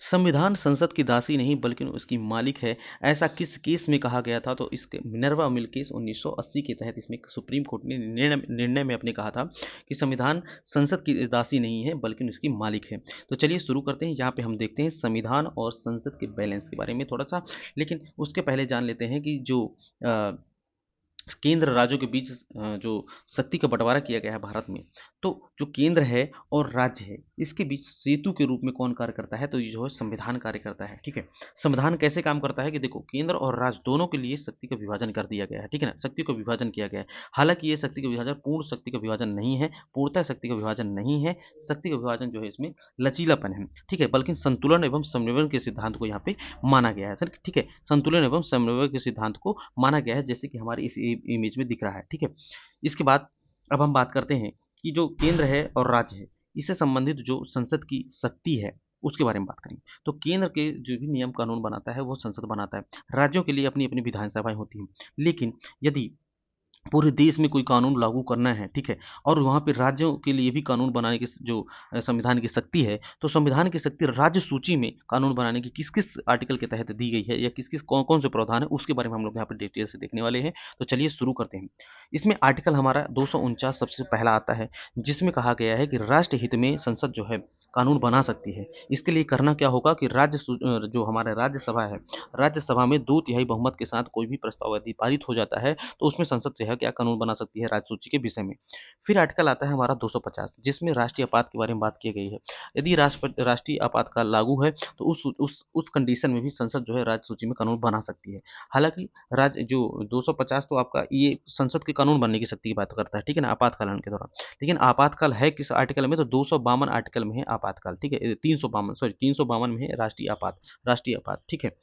संविधान संसद की दासी नहीं बल्कि उसकी मालिक है। ऐसा किस केस में कहा गया था? तो इसके मिनर्वा मिल केस 1980 के तहत इसमें सुप्रीम कोर्ट ने निर्णय में अपने कहा था कि संविधान संसद की दासी नहीं है बल्कि उसकी मालिक है। तो चलिए शुरू करते हैं। यहाँ पे हम देखते हैं संविधान और संसद के बैलेंस के बारे में थोड़ा सा, लेकिन उसके पहले जान लेते हैं कि जो केंद्र राज्यों के बीच जो शक्ति का बंटवारा किया गया है भारत में, तो जो केंद्र है और राज्य है इसके बीच सेतु के रूप में कौन कार्य करता है? तो ये जो है संविधान कार्य करता है। ठीक है, संविधान कैसे काम करता है कि देखो, केंद्र और राज्य दोनों के लिए शक्ति का विभाजन कर दिया गया है। ठीक है ना, शक्ति का विभाजन किया गया है। हालांकि ये शक्ति का विभाजन पूर्ण शक्ति का विभाजन नहीं है, पूर्णतः शक्ति का विभाजन नहीं है। शक्ति का विभाजन जो है इसमें लचीलापन है। ठीक है, बल्कि संतुलन एवं समन्वय के सिद्धांत को यहाँ पे माना गया है सर। ठीक है, संतुलन एवं समन्वय के सिद्धांत को माना गया है, जैसे कि हमारे इस इमेज में दिख रहा है। ठीक है, इसके बाद अब हम बात करते हैं कि जो केंद्र है और राज्य है, इससे संबंधित जो संसद की शक्ति है उसके बारे में बात करेंगे। तो केंद्र के जो भी नियम कानून बनाता है वो संसद बनाता है। राज्यों के लिए अपनी अपनी विधानसभाएं होती हैं। लेकिन यदि पूरे देश में कोई कानून लागू करना है, ठीक है, और वहाँ पे राज्यों के लिए भी कानून बनाने की जो संविधान की शक्ति है, तो संविधान की शक्ति राज्य सूची में कानून बनाने की किस किस आर्टिकल के तहत दी गई है या किस किस कौन कौन से प्रावधान है उसके बारे में हम लोग यहाँ पर डिटेल से देखने वाले हैं। तो चलिए शुरू करते हैं। इसमें आर्टिकल हमारा 249 सबसे पहला आता है, जिसमें कहा गया है कि राष्ट्र हित में संसद जो है कानून बना सकती है। इसके लिए करना क्या होगा कि जो हमारा राज्यसभा है, राज्यसभा में 2/3 बहुमत के साथ कोई भी प्रस्ताव यदि पारित हो जाता है तो उसमें संसद जो है क्या कानून बना सकती है राज्य सूची के विषय में। फिर आर्टिकल आता है हमारा 250, जिसमें राष्ट्रीय आपात के बारे में बात की गई है। यदि राष्ट्रीय आपातकाल लागू है तो उस कंडीशन में भी संसद जो है राज्य सूची में कानून बना सकती है। हालांकि राज्य जो 250 तो आपका ये संसद के कानून बनने की शक्ति की बात करता है, ठीक है ना, आपातकालीन के दौरान। लेकिन आपातकाल है किस आर्टिकल में? तो 252 आर्टिकल में है आपातकाल। ठीक है, 352 में है राष्ट्रीय आपात। ठीक है,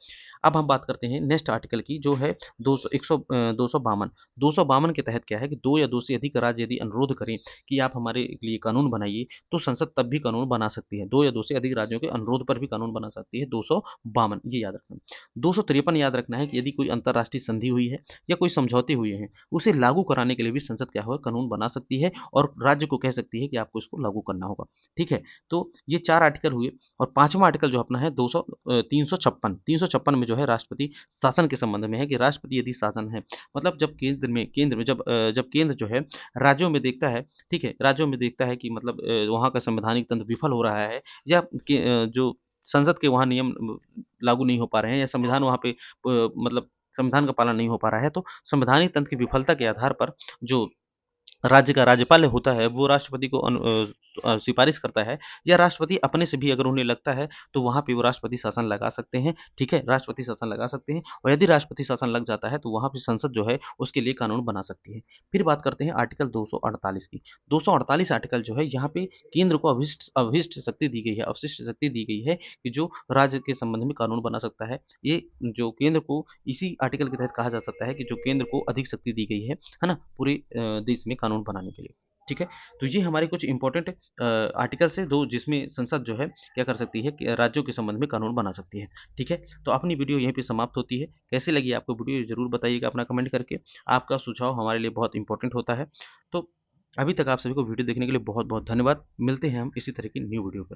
अब हम बात करते हैं नेक्स्ट आर्टिकल की, जो है 252 के तहत क्या है कि दो या दो से अधिक राज्य यदि अनुरोध करें कि आप हमारे लिए कानून बनाइए, तो संसद तब भी कानून बना सकती है। दो या दो से अधिक राज्यों के अनुरोध पर भी कानून बना सकती है। 252 ये याद रखना। 253 याद रखना है कि यदि कोई अंतर्राष्ट्रीय संधि हुई है या कोई समझौते हुए हैं, उसे लागू कराने के लिए भी संसद क्या होगा, कानून बना सकती है और राज्य को कह सकती है कि आपको इसको लागू करना होगा। ठीक है, तो ये 4 आर्टिकल हुए। और 5वां आर्टिकल जो अपना है 356 में जो है राष्ट्रपति शासन के संबंध में है कि राष्ट्रपति यदि शासन है, मतलब जब केंद्र में जब केंद्र जो है राज्यों में देखता है, ठीक है, राज्यों में देखता है कि मतलब वहाँ का संवैधानिक तंत्र विफल हो रहा है, या जो संसद के वहाँ नियम लागू नहीं हो पा रहे हैं, या संविधान वहाँ पे मतलब संविधान का पालन नहीं हो पा रहा है, तो संवैधानिक तंत्र की विफलता के आधार पर जो राज्य का राज्यपाल होता है वो राष्ट्रपति को सिफारिश करता है, या राष्ट्रपति अपने से भी अगर उन्हें लगता है तो वहाँ पे वो राष्ट्रपति शासन लगा सकते हैं। ठीक है, राष्ट्रपति शासन लगा सकते हैं, और यदि राष्ट्रपति शासन लग जाता है तो वहाँ पे संसद जो है उसके लिए कानून बना सकती है। फिर बात करते हैं आर्टिकल 248 की। 248 आर्टिकल जो है यहाँ पे केंद्र को अभिष्ट शक्ति दी गई है, अवशिष्ट शक्ति दी गई है कि जो राज्य के संबंध में कानून बना सकता है। ये जो केंद्र को इसी आर्टिकल के तहत कहा जा सकता है कि जो केंद्र को अधिक शक्ति दी गई है ना, पूरे देश में कानून बनाने के लिए। ठीक है, तो ये हमारे कुछ इंपॉर्टेंट आर्टिकल्स है दो, जिसमें संसद जो है क्या कर सकती है कि राज्यों के संबंध में कानून बना सकती है। ठीक है, तो अपनी वीडियो यहीं पे समाप्त होती है। कैसी लगी आपको वीडियो जरूर बताइएगा अपना कमेंट करके। आपका सुझाव हमारे लिए बहुत इंपॉर्टेंट होता है। तो अभी तक आप सभी को वीडियो देखने के लिए बहुत बहुत धन्यवाद। मिलते हैं हम इसी तरह की न्यू वीडियो पर।